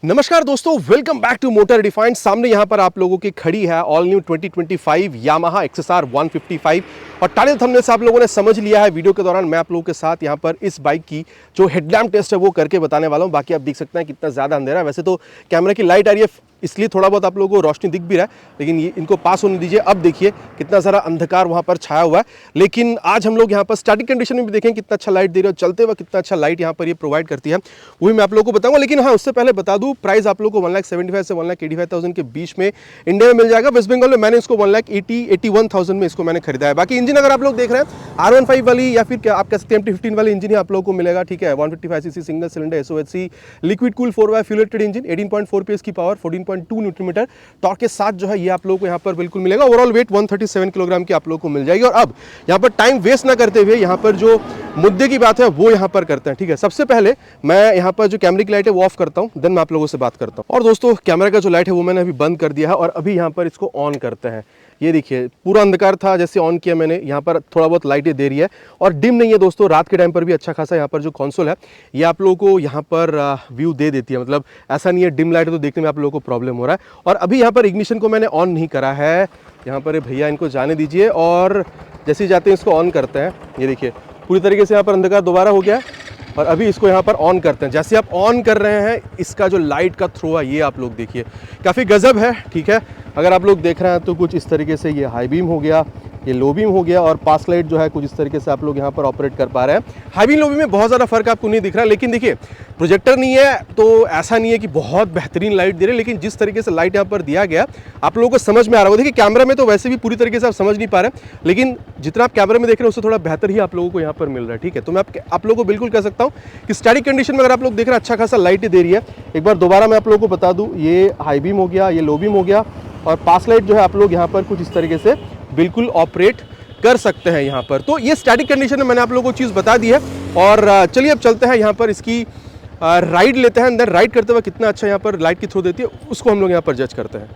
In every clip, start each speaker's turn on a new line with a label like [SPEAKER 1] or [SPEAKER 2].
[SPEAKER 1] नमस्कार दोस्तों, welcome back to Motor Defined. सामने यहाँ पर आप लोगों की खड़ी है ऑल न्यू 2025 यामाहा XSR 155 और टाइटल थंबनेल से आप लोगों ने समझ लिया है। वीडियो के दौरान मैं आप लोगों के साथ यहाँ पर इस बाइक की जो हेडलैम्प टेस्ट है वो करके बताने वाला हूँ। बाकी आप देख सकते हैं कितना ज़्यादा अंधेरा है। वैसे तो कैमरा की लाइट आ रही है इसलिए थोड़ा बहुत आप लोगों को रोशनी दिख भी रहा है, लेकिन ये इनको पास होने दीजिए। अब देखिए कितना सारा अंधकार वहाँ पर छाया हुआ है, लेकिन आज हम लोग यहाँ पर स्टैटिक कंडीशन में भी देखें कितना अच्छा लाइट दे रही है, चलते हुए कितना अच्छा लाइट यहाँ पर ये प्रोवाइड करती है, वही मैं आप लोगों को बताऊंगा। लेकिन हाँ, उससे पहले बता दूं प्राइस आप लोगों को 1,75,000 से 1,85,000 के बीच में इंडिया में मिल जाएगा। वेस्ट बंगाल में मैंने इसको 1,81,000 में इसको मैंने खरीदा है। बाकी इंजन अगर आप लोग देख रहे हैं R15 वाली या फिर क्या आप कह सकते हैं MT15 वाली इंजन ही आप लोगों को मिलेगा। ठीक है, 155cc single cylinder SOHC liquid cool 4x fuel rated engine, 18.4 PS की पावर, 14.2 न्यूटन मीटर टॉर्क के साथ जो है ये आप लोगों को यहाँ पर बिल्कुल मिलेगा। ओवरऑल वेट 137 किलोग्राम की आप लोगों को मिल जाएगी। और अब यहाँ पर टाइम वेस्ट ना करते हुए यहाँ पर जो मुद्दे की बात है वो यहाँ पर करते हैं। ठीक है, सबसे पहले मैं यहाँ पर जो कैमरे की लाइट है वो ऑफ करता हूँ, देन मैं आप लोगों से बात करता हूँ। और दोस्तों कैमरा का जो लाइट है वो मैंने अभी बंद कर दिया है और अभी यहाँ पर इसको ऑन करते हैं। ये देखिए पूरा अंधकार था, जैसे ऑन किया मैंने, यहाँ पर थोड़ा बहुत लाइटें दे रही है और डिम नहीं है दोस्तों। रात के टाइम पर भी अच्छा खासा यहाँ पर जो कंसोल है ये आप लोगों को यहाँ पर व्यू दे देती है, मतलब ऐसा नहीं है डिम लाइट है तो देखने में आप लोगों को प्रॉब्लम हो रहा है। और अभी यहाँ पर इग्निशन को मैंने ऑन नहीं करा है, यहाँ पर भैया इनको जाने दीजिए और जैसे ही जाते हैं इसको ऑन करते हैं। ये देखिए पूरी तरीके से यहाँ पर अंधकार दोबारा हो गया है और अभी इसको यहाँ पर ऑन करते हैं। जैसे आप ऑन कर रहे हैं इसका जो लाइट का थ्रो है ये आप लोग देखिए काफ़ी गजब है। ठीक है, अगर आप लोग देख रहे हैं तो कुछ इस तरीके से ये हाई बीम हो गया, ये लो बीम हो गया और पास लाइट जो है कुछ इस तरीके से आप लोग यहाँ पर ऑपरेट कर पा रहे हैं। हाई बीम लो बीम में बहुत ज़्यादा फर्क आपको नहीं दिख रहा है, लेकिन देखिए प्रोजेक्टर नहीं है तो ऐसा नहीं है कि बहुत बेहतरीन लाइट दे रहे, लेकिन जिस तरीके से लाइट यहाँ पर दिया गया आप लोगों को समझ में आ रहा होगा। देखिए कैमरा में तो वैसे भी पूरी तरीके से आप समझ नहीं पा रहे, लेकिन जितना आप कैमरे में देख रहे हैं उससे थोड़ा बेहतर ही आप लोगों को यहाँ पर मिल रहा है। ठीक है, तो मैं आप लोगों को बिल्कुल कह सकता हूँ कि स्टैटिक कंडीशन में अगर आप लोग देख रहे हैं अच्छा खासा लाइट दे रही है। एक बार दोबारा मैं आप लोगों को बता दूँ, ये हाई बीम हो गया, ये लो बीम हो गया और पास लाइट जो है आप लोग यहाँ पर कुछ इस तरीके से बिल्कुल ऑपरेट कर सकते हैं यहाँ पर। तो ये स्टैटिक कंडीशन में मैंने आप लोगों को चीज़ बता दी है और चलिए अब चलते हैं यहाँ पर इसकी राइड लेते हैं। अंदर राइड करते हुए कितना अच्छा यहाँ पर लाइट की थ्रो देती है उसको हम लोग यहाँ पर जज करते हैं।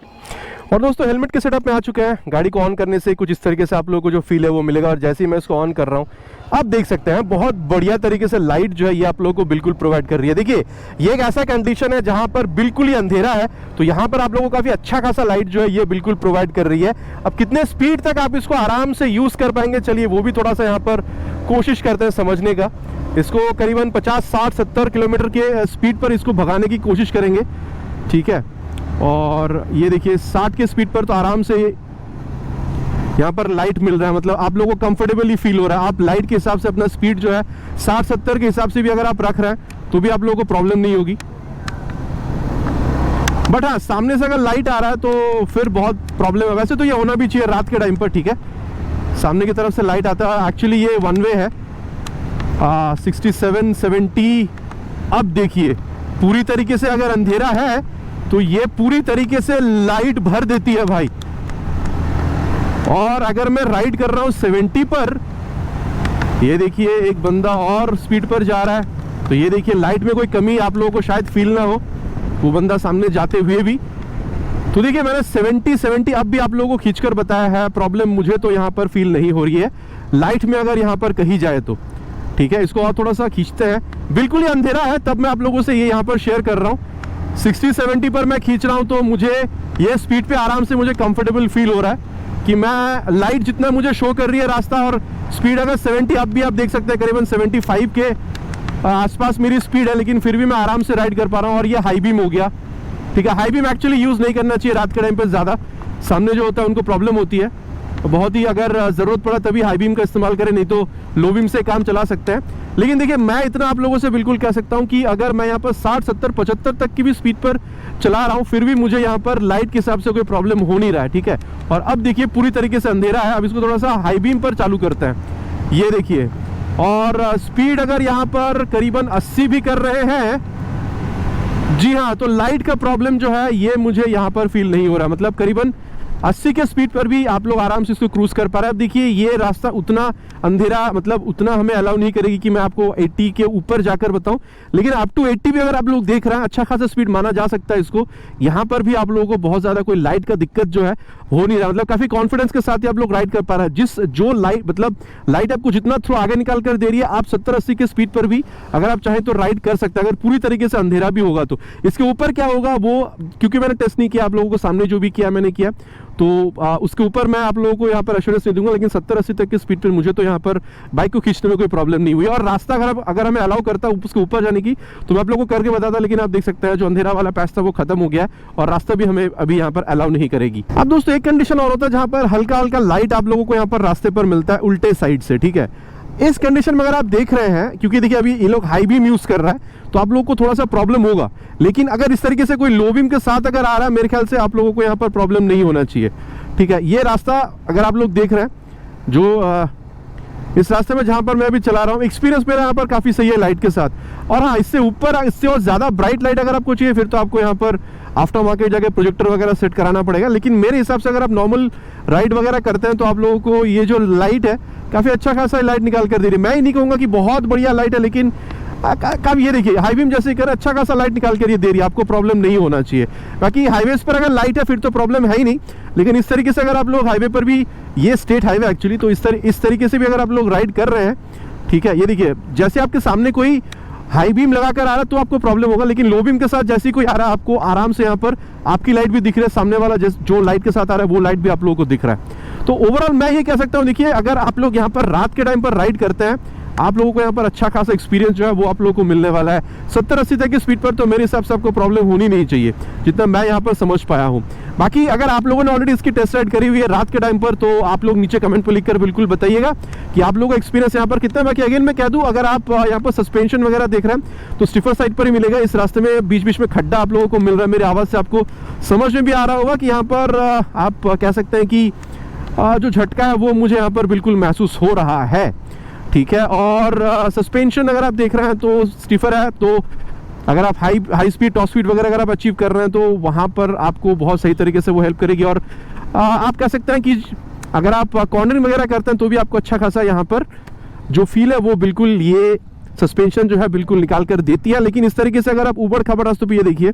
[SPEAKER 1] और दोस्तों हेलमेट के सेटअप में आ चुके हैं। गाड़ी को ऑन करने से कुछ इस तरीके से आप लोगों को जो फील है वो मिलेगा और जैसे ही मैं इसको ऑन कर रहा हूँ आप देख सकते हैं बहुत बढ़िया तरीके से लाइट जो है ये आप लोगों को बिल्कुल प्रोवाइड कर रही है। देखिए ये एक ऐसा कंडीशन है जहां पर बिल्कुल ही अंधेरा है, तो यहाँ पर आप लोगों को काफ़ी अच्छा खासा लाइट जो है ये बिल्कुल प्रोवाइड कर रही है। अब कितने स्पीड तक आप इसको आराम से यूज़ कर पाएंगे, चलिए वो भी थोड़ा सा यहाँ पर कोशिश करते हैं समझने का। इसको करीबन 50, 60, 70 किलोमीटर के स्पीड पर इसको भगाने की कोशिश करेंगे। ठीक है, और ये देखिए 60 के स्पीड पर तो आराम से यहाँ पर लाइट मिल रहा है, मतलब आप लोगों को कंफर्टेबली फील हो रहा है। आप लाइट के हिसाब से अपना स्पीड जो है 60-70 के हिसाब से भी अगर आप रख रहे हैं तो भी आप लोगों को प्रॉब्लम नहीं होगी। बट हाँ, सामने से अगर लाइट आ रहा है तो फिर बहुत प्रॉब्लम है। वैसे तो ये होना भी चाहिए रात के टाइम पर। ठीक है, सामने की तरफ से लाइट आता है। एक्चुअली ये वन वे है 67, 70। अब देखिए पूरी तरीके से अगर अंधेरा है तो ये पूरी तरीके से लाइट भर देती है भाई। और अगर मैं राइड कर रहा हूँ 70 पर, ये देखिए एक बंदा और स्पीड पर जा रहा है, तो ये देखिए लाइट में कोई कमी आप लोगों को शायद फील ना हो, वो बंदा सामने जाते हुए भी। तो देखिए मैंने 70 अब भी आप लोगों को खींचकर बताया है, प्रॉब्लम मुझे तो यहाँ पर फील नहीं हो रही है लाइट में अगर यहाँ पर कहीं जाए तो। ठीक है, इसको और थोड़ा सा खींचते हैं। बिल्कुल ही अंधेरा है तब मैं आप लोगों से ये यहाँ पर शेयर कर रहा हूँ। 60-70 पर मैं खींच रहा हूँ तो मुझे ये स्पीड पे आराम से मुझे कंफर्टेबल फील हो रहा है कि मैं लाइट जितना मुझे शो कर रही है रास्ता, और स्पीड अगर 70 अब भी आप देख सकते हैं करीबन 75 के आसपास मेरी स्पीड है, लेकिन फिर भी मैं आराम से राइड कर पा रहा हूँ। और ये हाई बीम हो गया। ठीक है, हाई बीम एक्चुअली यूज़ नहीं करना चाहिए रात के टाइम पर, ज़्यादा सामने जो होता है उनको प्रॉब्लम होती है। तो बहुत ही अगर ज़रूरत पड़ा तभी हाई बीम का इस्तेमाल करें, नहीं तो लो बीम से काम चला सकते हैं। लेकिन देखिए मैं इतना आप लोगों से बिल्कुल कह सकता हूं कि अगर मैं यहाँ पर 60, 70, 75 तक की भी स्पीड पर चला रहा हूं फिर भी मुझे यहाँ पर लाइट के हिसाब से कोई प्रॉब्लम हो नहीं रहा है। ठीक है, और अब देखिए पूरी तरीके से अंधेरा है। अब इसको थोड़ा सा हाई बीम पर चालू करते हैं। ये देखिए, और स्पीड अगर यहाँ पर करीबन 80 भी कर रहे हैं, जी हाँ, तो लाइट का प्रॉब्लम जो है ये मुझे यहाँ पर फील नहीं हो रहा। मतलब करीबन 80 के स्पीड पर भी आप लोग आराम से इसको क्रूज कर पा रहे हैं। अब देखिए ये रास्ता उतना अंधेरा, मतलब उतना हमें अलाउ नहीं करेगी कि मैं आपको 80 के ऊपर जाकर बताऊं, लेकिन अप टू 80 भी अगर आप लोग देख रहे हैं अच्छा खासा स्पीड माना जा सकता है इसको। यहाँ पर भी आप लोगों को बहुत ज़्यादा कोई लाइट का दिक्कत जो है
[SPEAKER 2] हो नहीं रहा, मतलब काफी कॉन्फिडेंस के साथ ही आप लोग राइड कर पा रहे हैं। जिस जो लाइट मतलब लाइट आपको जितना थ्रो आगे निकाल कर दे रही है, आप 70-80 के स्पीड पर भी अगर आप चाहें तो राइड कर सकते हैं, अगर पूरी तरीके से अंधेरा भी होगा तो। इसके ऊपर क्या होगा वो, क्योंकि मैंने टेस्ट नहीं किया, आप लोगों को सामने जो भी किया मैंने किया, तो उसके ऊपर मैं आप लोगों को यहाँ पर एश्योरेंस नहीं दूंगा, लेकिन 70-80 तक की स्पीड पर मुझे तो यहाँ पर बाइक को खींचने में कोई प्रॉब्लम नहीं हुई। और रास्ता अगर हमें अलाउ करता उसके ऊपर जाने की तो मैं आप लोगों को करके बताता, लेकिन आप देख सकते हैं जो अंधेरा वाला पैच था वो खत्म हो गया है और रास्ता भी हमें अभी यहाँ पर अलाउ नहीं करेगी। अब दोस्तों एक कंडीशन और होता है जहाँ पर हल्का हल्का लाइट आप लोगों को यहाँ पर रास्ते पर मिलता है उल्टे साइड से, ठीक है। इस कंडीशन में अगर आप देख रहे हैं, क्योंकि देखिए अभी ये लोग हाई बीम यूज कर रहा है तो आप लोगों को थोड़ा सा प्रॉब्लम होगा, लेकिन अगर इस तरीके से कोई लो बीम के साथ अगर आ रहा है, मेरे ख्याल से आप लोगों को यहाँ पर प्रॉब्लम नहीं होना चाहिए, ठीक है। ये रास्ता अगर आप लोग देख रहे हैं, जो इस रास्ते में जहां पर मैं अभी चला रहा हूँ, एक्सपीरियंस मेरा यहाँ पर काफी सही है लाइट के साथ। और हाँ, इससे ऊपर इससे और ज्यादा ब्राइट लाइट अगर आपको चाहिए फिर तो आपको यहाँ पर आफ्टर मार्केट जाके प्रोजेक्टर वगैरह सेट कराना पड़ेगा, लेकिन मेरे हिसाब से अगर आप नॉर्मल राइड वगैरह करते हैं तो आप लोगों को ये जो लाइट है काफी अच्छा खासा लाइट निकाल कर दे रही है। मैं ही नहीं कहूंगा कि बहुत बढ़िया लाइट है, लेकिन काफी, ये देखिए हाई बीम जैसे कर अच्छा खासा लाइट निकाल कर ये दे रही है, आपको प्रॉब्लम नहीं होना चाहिए। बाकी हाईवेज पर अगर लाइट है फिर तो प्रॉब्लम है ही नहीं, लेकिन इस तरीके से अगर आप लोग हाईवे पर भी, ये स्टेट हाईवे एक्चुअली, तो इस तरीके से भी अगर आप लोग राइड कर रहे हैं, ठीक है, ये देखिए जैसे आपके सामने कोई हाई बीम लगाकर आ रहा है तो आपको प्रॉब्लम होगा, लेकिन लो बीम के साथ जैसे कोई आ रहा है आपको आराम से यहाँ पर आपकी लाइट भी दिख रहा है, सामने वाला जो लाइट के साथ आ रहा है वो लाइट भी आप लोगों को दिख रहा है। तो ओवरऑल मैं ये कह सकता हूँ, देखिए अगर आप लोग यहाँ पर रात के टाइम पर राइड करते हैं, आप लोगों को यहाँ पर अच्छा खासा एक्सपीरियंस जो है वो आप लोगों को मिलने वाला है। 70-80 तक की स्पीड पर तो मेरे हिसाब से आपको प्रॉब्लम होनी नहीं चाहिए, जितना मैं यहाँ पर समझ पाया हूँ। बाकी अगर आप लोगों ने ऑलरेडी इसकी टेस्ट राइड करी हुई है रात के टाइम पर, तो आप लोग नीचे कमेंट पर लिखकर बिल्कुल बताइएगा कि आप लोगों का एक्सपीरियंस यहाँ पर कितना है। बाकी अगेन मैं कह दूँ, अगर आप यहाँ पर सस्पेंशन वगैरह देख रहे हैं तो स्टिफर साइड पर ही मिलेगा। इस रास्ते में बीच बीच में खड्डा आप लोगों को मिल रहा है, मेरी आवाज़ से आपको समझ में भी आ रहा होगा कि यहाँ पर आप कह सकते हैं कि जो झटका है वो मुझे यहाँ पर बिल्कुल महसूस हो रहा है, ठीक है। और सस्पेंशन अगर आप देख रहे हैं तो स्टिफर है, तो अगर आप हाई स्पीड टॉप स्पीड वगैरह अगर आप अचीव कर रहे हैं तो वहाँ पर आपको बहुत सही तरीके से वो हेल्प करेगी। और आप कह सकते हैं कि अगर आप कॉर्नरिंग वगैरह करते हैं तो भी आपको अच्छा खासा यहाँ पर जो फील है वो बिल्कुल ये सस्पेंशन जो है बिल्कुल निकाल कर देती है। लेकिन इस तरीके से अगर आप ऊबड़ खाबड़ रास्तों पर, ये देखिए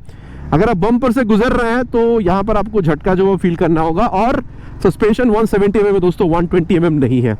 [SPEAKER 2] अगर आप बम्पर से गुजर रहे हैं तो यहाँ पर आपको झटका जो वो फील करना होगा। और सस्पेंशन 170 mm है दोस्तों, 120 mm नहीं है।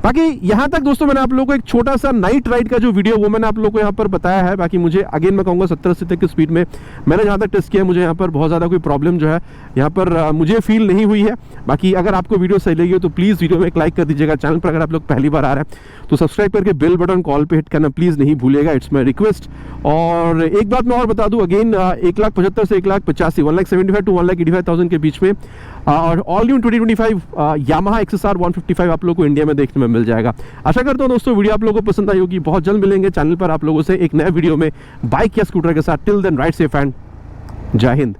[SPEAKER 2] बाकी यहाँ तक दोस्तों मैंने आप लोगों को एक छोटा सा नाइट राइड का जो वीडियो वो मैंने आप लोगों को यहाँ पर बताया है। बाकी मुझे अगेन मैं कहूँगा 70-80 तक की स्पीड में मैंने जहाँ तक टेस्ट किया, मुझे यहाँ पर बहुत ज़्यादा कोई प्रॉब्लम जो है यहाँ पर मुझे फील नहीं हुई है। बाकी अगर आपको वीडियो सही लगी हो तो प्लीज़ वीडियो में एक लाइक कर दीजिएगा। चैनल पर अगर आप लोग पहली बार आ रहे हैं तो सब्सक्राइब करके बेल बटन कॉल पे हिट करना प्लीज़ नहीं भूलिएगा, इट्स माई रिक्वेस्ट। और एक बात मैं और बता दूँ, अगेन 1,75,000 से 1,85,000 1,75,000 to 1,85,000 के बीच में और ऑल न्यू 2025 यामाहा XSR 155 आप लोगों को इंडिया में देखने में मिल जाएगा। आशा करता हूँ दोस्तों वीडियो आप लोगों को पसंद आई होगी। बहुत जल्द मिलेंगे चैनल पर आप लोगों से एक नए वीडियो में बाइक या स्कूटर के साथ। Till then ride safe and जय हिंद।